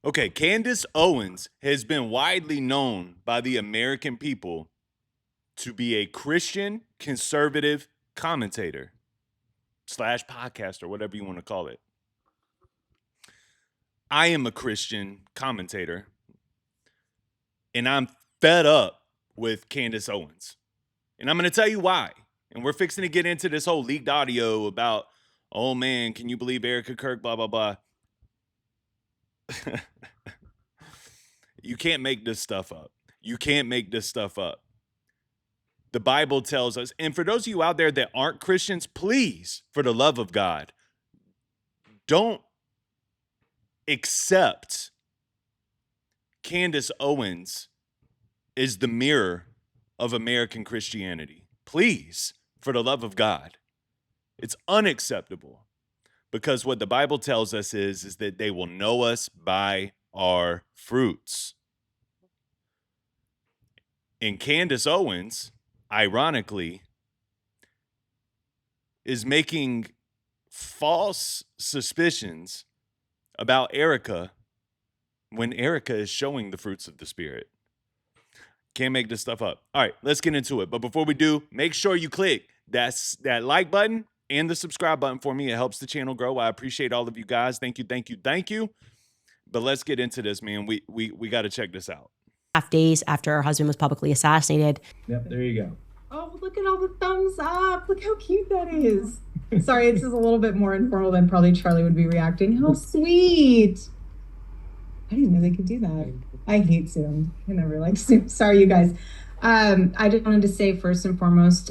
Okay, Candace Owens has been widely known by the American people to be a Christian conservative commentator slash podcaster, whatever you want to call it. I am a Christian commentator, and I'm fed up with Candace Owens. And I'm going to tell you why. And we're fixing to get into this whole leaked audio about, oh man, can you believe Erika Kirk, blah, blah, blah. You can't make this stuff up. You can't make this stuff up. The Bible tells us, and for those of you out there that aren't Christians, please, for the love of God, don't accept Candace Owens is the mirror of American Christianity. Please, for the love of God. It's unacceptable, because what the Bible tells us is that they will know us by our fruits. And Candace Owens, ironically, is making false suspicions about Erika when Erika is showing the fruits of the Spirit. Can't make this stuff up. All right, let's get into it. But before we do, make sure you click that like button and the subscribe button for me. It helps the channel grow. I appreciate all of you guys. Thank you, thank you, thank you. But let's get into this, man. We got to check this out. Days after her husband was publicly assassinated. Yep, there you go. Oh, look at all the thumbs up. Look how cute that is. Sorry, it's just a little bit more informal than probably Charlie would be reacting. How sweet. I didn't know they could do that. I hate Zoom. I never liked Zoom. Sorry, you guys. I just wanted to say, first and foremost,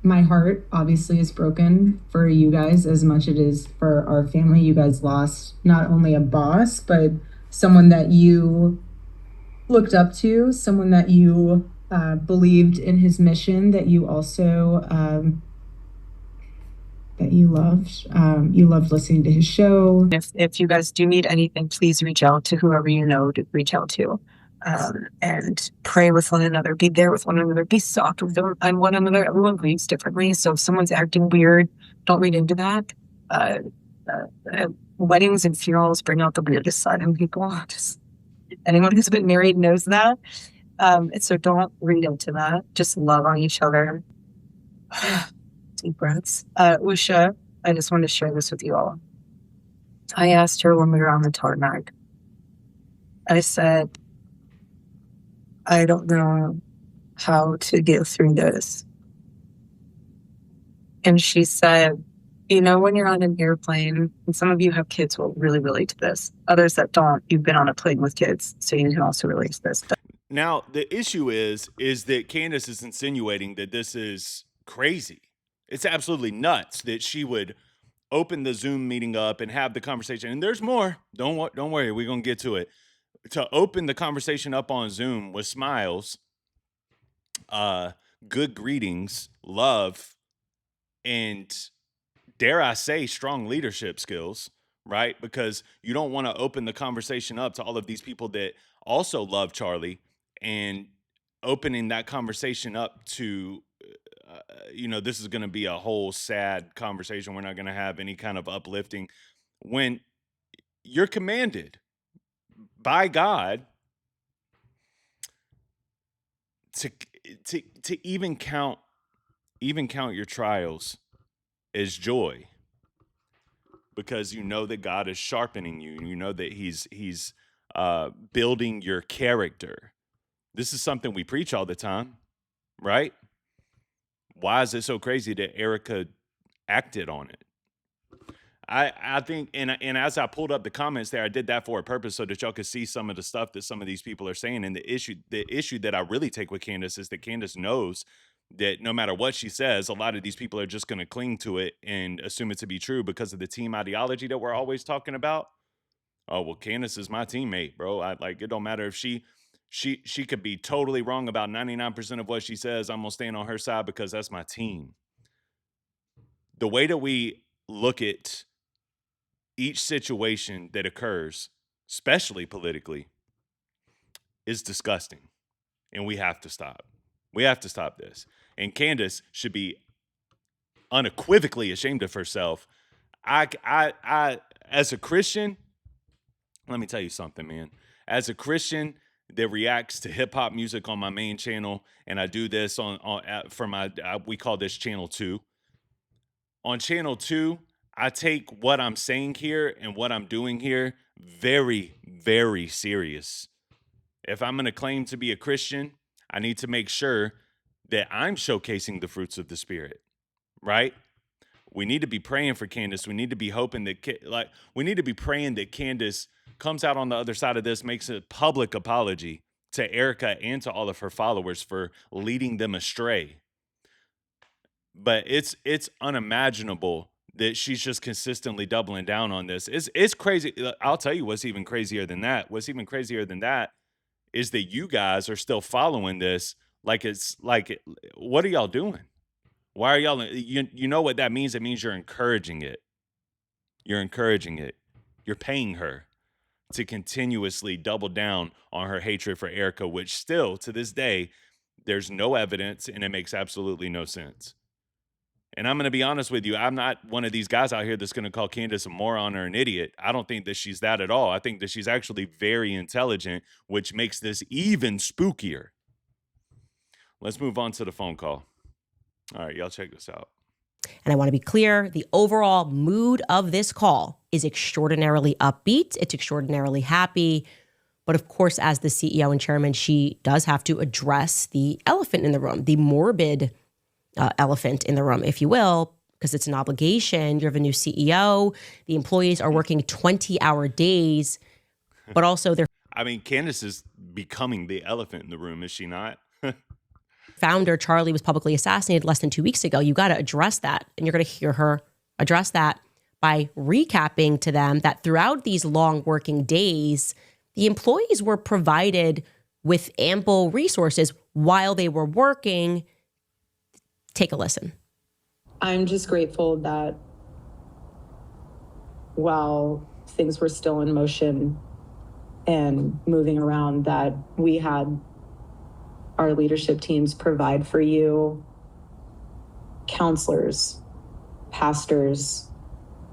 my heart obviously is broken for you guys as much as it is for our family. You guys lost not only a boss, but someone that you looked up to, someone that you believed in his mission, that you also that you loved. You loved listening to his show. If you guys do need anything, please reach out to whoever you know to reach out to, and pray with one another. Be there with one another. Be soft with one another. Everyone grieves differently, so if someone's acting weird, don't read into that. Weddings and funerals bring out the weirdest side in people. Just anyone who's been married knows that. So don't read into that. Just love on each other. Deep breaths. Usha, I just wanted to share this with you all. I asked her when we were on the tarmac. I said, I don't know how to get through this. And she said, you know, when you're on an airplane, and some of you have kids will really relate to this. Others that don't, you've been on a plane with kids, so you can also relate to this. Now, the issue is that Candace is insinuating that this is crazy. It's absolutely nuts that she would open the Zoom meeting up and have the conversation. And there's more. Don't worry. We're going to get to it. To open the conversation up on Zoom with smiles, good greetings, love, and dare I say strong leadership skills, right? Because you don't want to open the conversation up to all of these people that also love Charlie, and opening that conversation up to this is going to be a whole sad conversation. We're not going to have any kind of uplifting when you're commanded by God to even count your trials as joy, because you know that God is sharpening you. You know that he's building your character. This is something we preach all the time, right? Why is it so crazy that Erika acted on it? I think, and as I pulled up the comments there, I did that for a purpose so that y'all could see some of the stuff that some of these people are saying. And the issue that I really take with Candace is that Candace knows that no matter what she says, a lot of these people are just going to cling to it and assume it to be true because of the team ideology that we're always talking about. Oh, well, Candace is my teammate, bro. It don't matter if she could be totally wrong about 99% of what she says. I'm going to stand on her side because that's my team. The way that we look at each situation that occurs, especially politically, is disgusting. And we have to stop. We have to stop this. And Candace should be unequivocally ashamed of herself. I as a Christian, Let me tell you something, man. As a Christian that reacts to hip hop music on my main channel, and I do this for my we call this channel 2. On channel 2, I take what I'm saying here and what I'm doing here very, very serious. If I'm going to claim to be a Christian, I need to make sure that I'm showcasing the fruits of the Spirit, right? We need to be praying for Candace. We need to be hoping that, we need to be praying that Candace comes out on the other side of this, makes a public apology to Erika and to all of her followers for leading them astray. But it's unimaginable that she's just consistently doubling down on this. It's crazy. I'll tell you what's even crazier than that. What's even crazier than that is that you guys are still following this what are y'all doing? Why are y'all, you know what that means? It means you're encouraging it. You're encouraging it. You're paying her to continuously double down on her hatred for Erika, which still to this day, there's no evidence and it makes absolutely no sense. And I'm going to be honest with you. I'm not one of these guys out here that's going to call Candace a moron or an idiot. I don't think that she's that at all. I think that she's actually very intelligent, which makes this even spookier. Let's move on to the phone call. All right, y'all check this out. And I want to be clear, the overall mood of this call is extraordinarily upbeat. It's extraordinarily happy. But of course, as the CEO and chairman, she does have to address the elephant in the room, the morbid elephant in the room, if you will, because it's an obligation. You have a new CEO. The employees are working 20-hour days, but also they're... I mean, Candace is becoming the elephant in the room, is she not? Founder Charlie was publicly assassinated less than 2 weeks ago. You got to address that. And you're going to hear her address that by recapping to them that throughout these long working days, the employees were provided with ample resources while they were working. Take a listen. I'm just grateful that while things were still in motion and moving around, that we had our leadership teams provide for you counselors, pastors.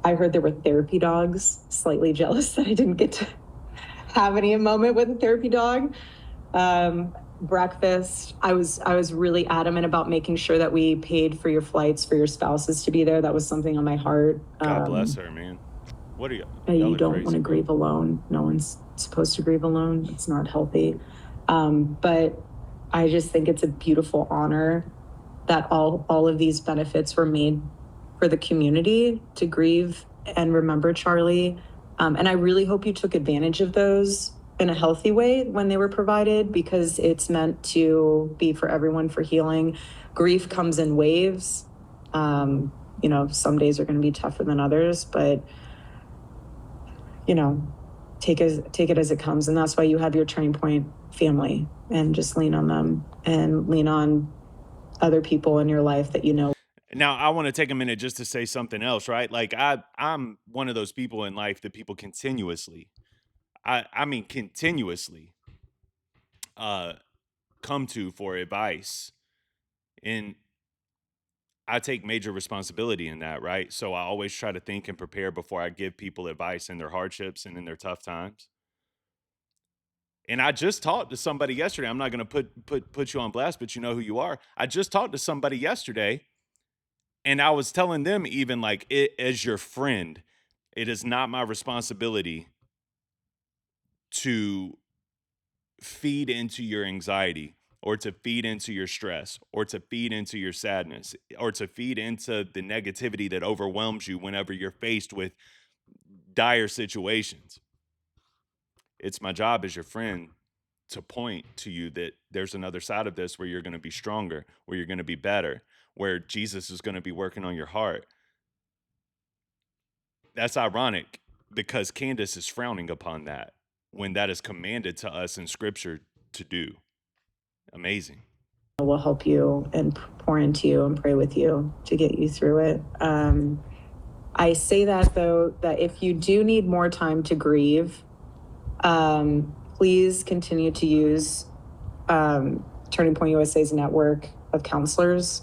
I heard there were therapy dogs. Slightly jealous that I didn't get to have any moment with a therapy dog. Breakfast. I was really adamant about making sure that we paid for your flights for your spouses to be there. That was something on my heart. God bless her, man. What are you? You don't want to grieve alone. No one's supposed to grieve alone. It's not healthy. But I just think it's a beautiful honor that all of these benefits were made for the community to grieve and remember Charlie. And I really hope you took advantage of those in a healthy way when they were provided, because it's meant to be for everyone, for healing. Grief comes in waves. Some days are going to be tougher than others, but take it as it comes. And that's why you have your Turning Point family, and just lean on them and lean on other people in your life that you know. Now, I want to take a minute just to say something else, right? Like I'm one of those people in life that people continuously come to for advice. And I take major responsibility in that, right? So I always try to think and prepare before I give people advice in their hardships and in their tough times. And I just talked to somebody yesterday. I'm not going to put you on blast, but you know who you are. I just talked to somebody yesterday, and I was telling them, even like, as your friend, it is not my responsibility to feed into your anxiety, or to feed into your stress, or to feed into your sadness, or to feed into the negativity that overwhelms you whenever you're faced with dire situations. It's my job as your friend to point to you that there's another side of this where you're going to be stronger, where you're going to be better, where Jesus is going to be working on your heart. That's ironic because Candace is frowning upon that when that is commanded to us in Scripture to do. Amazing. We'll help you and pour into you and pray with you to get you through it. I say that, though, that if you do need more time to grieve, please continue to use Turning Point USA's network of counselors.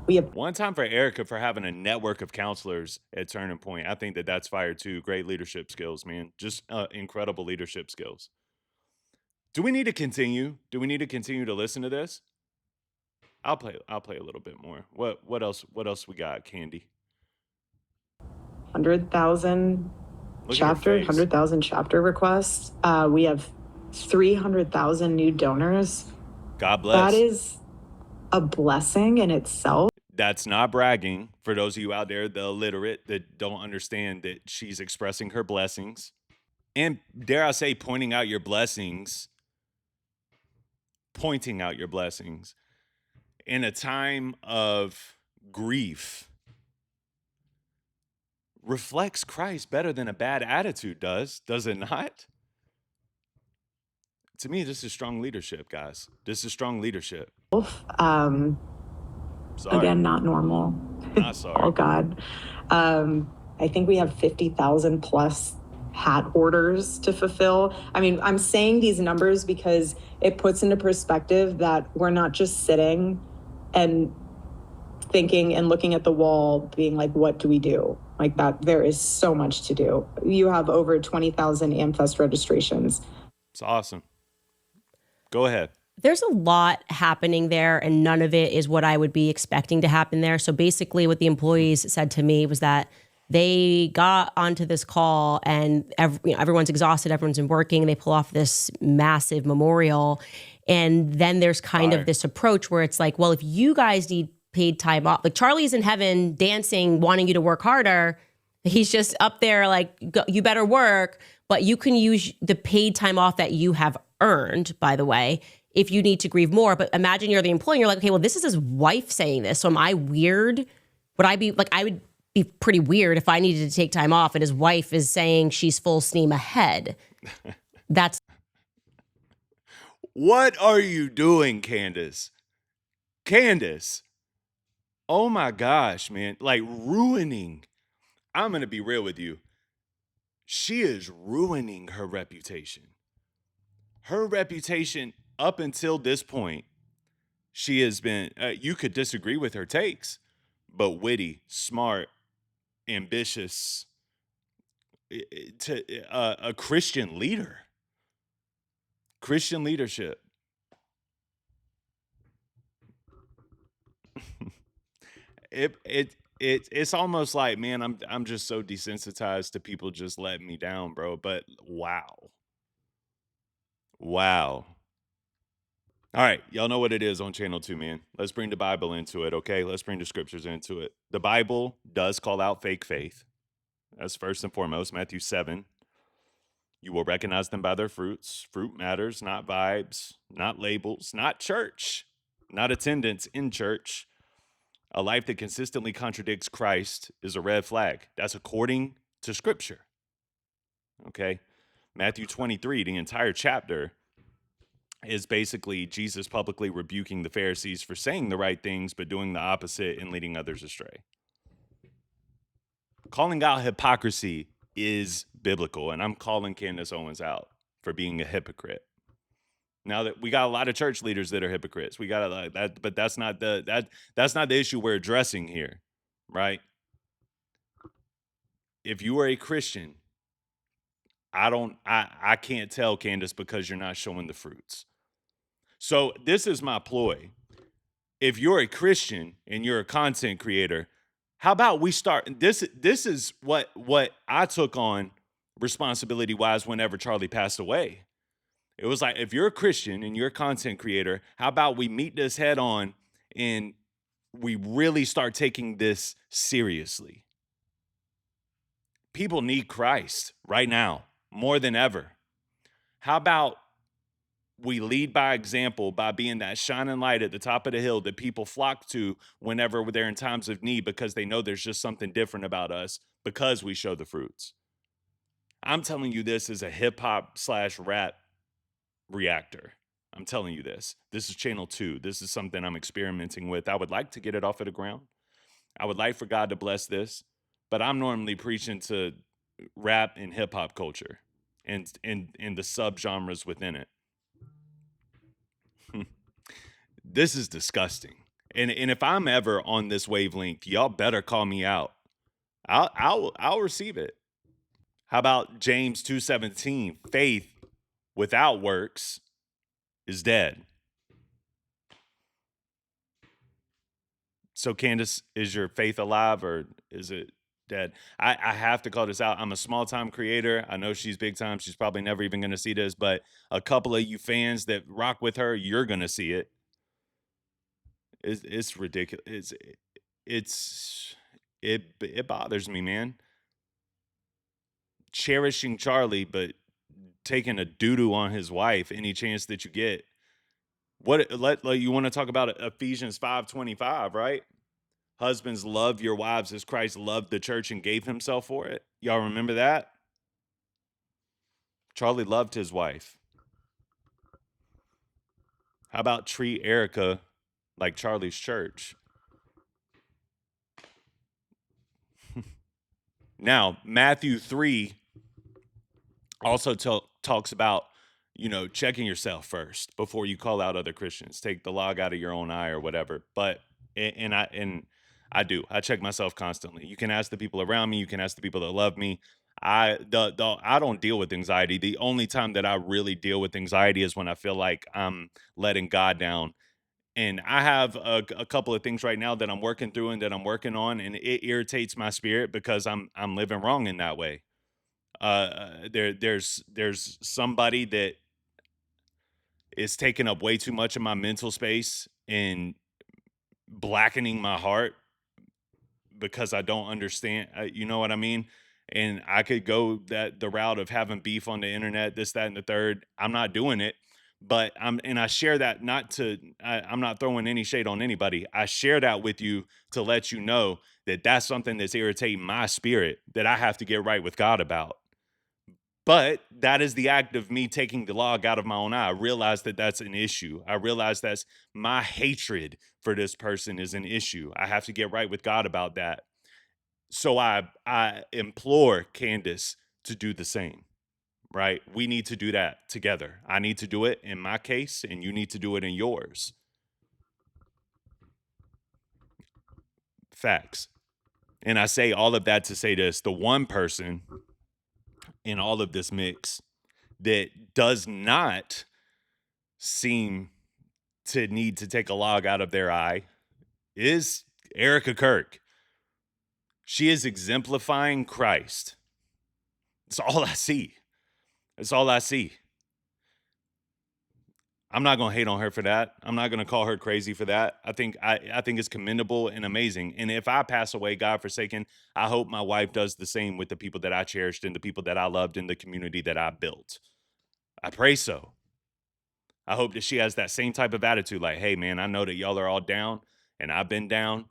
We have One time for Erika for having a network of counselors at Turning Point. I think that that's fire too. Great leadership skills, man. Just incredible leadership skills. Do we need to continue? Do we need to continue to listen to this? I'll play a little bit more. What else we got, Candy? 100,000 Look at her chapter, face. 100,000 chapter requests. We have 300,000 new donors. God bless. That is a blessing in itself. That's not bragging for those of you out there, the illiterate, that don't understand that she's expressing her blessings. And dare I say, pointing out your blessings in a time of grief reflects Christ better than a bad attitude does it not? To me, this is strong leadership, guys. This is strong leadership. Sorry. Again, not normal. Not sorry. Oh, God. I think we have 50,000 plus hat orders to fulfill. I mean, I'm saying these numbers because it puts into perspective that we're not just sitting and thinking and looking at the wall being like, what do we do? Like that, there is so much to do. You have over 20,000 AmFest registrations. It's awesome. Go ahead. There's a lot happening there, and none of it is what I would be expecting to happen there. So basically what the employees said to me was that they got onto this call and everyone's exhausted, everyone's been working, they pull off this massive memorial. And then there's kind of this approach where it's like, well, if you guys need paid time off, like Charlie's in heaven dancing, wanting you to work harder. He's just up there like, you better work, but you can use the paid time off that you have earned, by the way, if you need to grieve more. But imagine you're the employee and you're like, okay, well, this is his wife saying this. So am I weird? Would I be like, I would be pretty weird if I needed to take time off and his wife is saying she's full steam ahead. That's. What are you doing, Candace? Candace. Oh my gosh, man. Like ruining. I'm going to be real with you. She is ruining her reputation. Her reputation up until this point, she has been, you could disagree with her takes, but witty, smart, ambitious, a Christian leader. Christian leadership. It's almost like, man, I'm just so desensitized to people just letting me down, bro. But wow. All right, y'all know what it is on Channel 2, man. Let's bring the Bible into it, okay? Let's bring the scriptures into it. The Bible does call out fake faith. That's first and foremost. Matthew 7. You will recognize them by their fruits. Fruit matters, not vibes, not labels, not church, not attendance in church. A life that consistently contradicts Christ is a red flag. That's according to Scripture. Okay? Matthew 23, the entire chapter, is basically Jesus publicly rebuking the Pharisees for saying the right things but doing the opposite and leading others astray. Calling out hypocrisy is biblical, and I'm calling Candace Owens out for being a hypocrite. Now that we got a lot of church leaders that are hypocrites, we got like that, but that's not the issue we're addressing here, right? If you are a Christian, I can't tell, Candace, because you're not showing the fruits. So this is my ploy. If you're a Christian and you're a content creator, how about we start? This is what I took on responsibility-wise whenever Charlie passed away. It was like, if you're a Christian and you're a content creator, how about we meet this head on and we really start taking this seriously? People need Christ right now more than ever. How about we lead by example by being that shining light at the top of the hill that people flock to whenever they're in times of need because they know there's just something different about us because we show the fruits. I'm telling you this as a hip-hop/rap reactor. I'm telling you this. This is Channel 2. This is something I'm experimenting with. I would like to get it off of the ground. I would like for God to bless this, but I'm normally preaching to rap and hip-hop culture and the subgenres within it. This is disgusting. And if I'm ever on this wavelength, y'all better call me out. I'll receive it. How about James 2:17? Faith without works is dead. So, Candace, is your faith alive or is it dead? I have to call this out. I'm a small time creator. I know she's big time. She's probably never even going to see this, but a couple of you fans that rock with her, you're going to see it. It's ridiculous. It bothers me, man. Cherishing Charlie, but taking a doo-doo on his wife any chance that you get. You want to talk about Ephesians 5:25, right? Husbands, love your wives as Christ loved the church and gave himself for it. Y'all remember that? Charlie loved his wife. How about treat Erika like Charlie's church? Now, Matthew 3 also talks about, checking yourself first before you call out other Christians. Take the log out of your own eye or whatever. But I do. I check myself constantly. You can ask the people around me. You can ask the people that love me. I don't deal with anxiety. The only time that I really deal with anxiety is when I feel like I'm letting God down. And I have a couple of things right now that I'm working through and that I'm working on, and it irritates my spirit because I'm living wrong in that way. There's somebody that is taking up way too much of my mental space and blackening my heart because I don't understand. You know what I mean? And I could go the route of having beef on the internet, this, that, and the third. I'm not doing it, but I share that I'm not throwing any shade on anybody. I share that with you to let you know that that's something that's irritating my spirit that I have to get right with God about. But that is the act of me taking the log out of my own eye. I realize that that's an issue. I realize that's my hatred for this person is an issue. I have to get right with God about that. So I implore Candace to do the same, right? We need to do that together. I need to do it in my case, and you need to do it in yours. Facts. And I say all of that to say this: the one person in all of this mix that does not seem to need to take a log out of their eye is Erika Kirk. She is exemplifying Christ. It's all I see. It's all I see. I'm not going to hate on her for that. I'm not going to call her crazy for that. I think it's commendable and amazing. And if I pass away, God forsaken, I hope my wife does the same with the people that I cherished and the people that I loved in the community that I built. I pray so. I hope that she has that same type of attitude, like, hey, man, I know that y'all are all down and I've been down.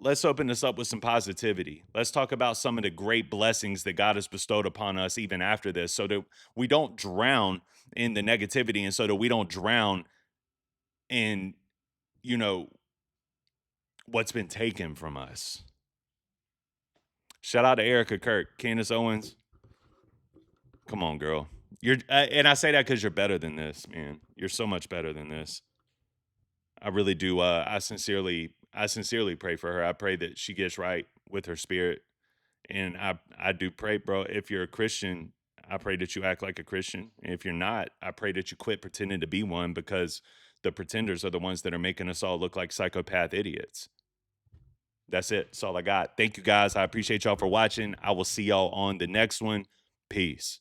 Let's open this up with some positivity. Let's talk about some of the great blessings that God has bestowed upon us even after this, so that we don't drown in the negativity and so that we don't drown in, what's been taken from us. Shout out to Erika Kirk. Candace Owens. Come on, girl. And I say that because you're better than this, man. You're so much better than this. I really do. I sincerely pray for her. I pray that she gets right with her spirit. And I do pray, bro, if you're a Christian, I pray that you act like a Christian. And if you're not, I pray that you quit pretending to be one, because the pretenders are the ones that are making us all look like psychopath idiots. That's it. That's all I got. Thank you, guys. I appreciate y'all for watching. I will see y'all on the next one. Peace.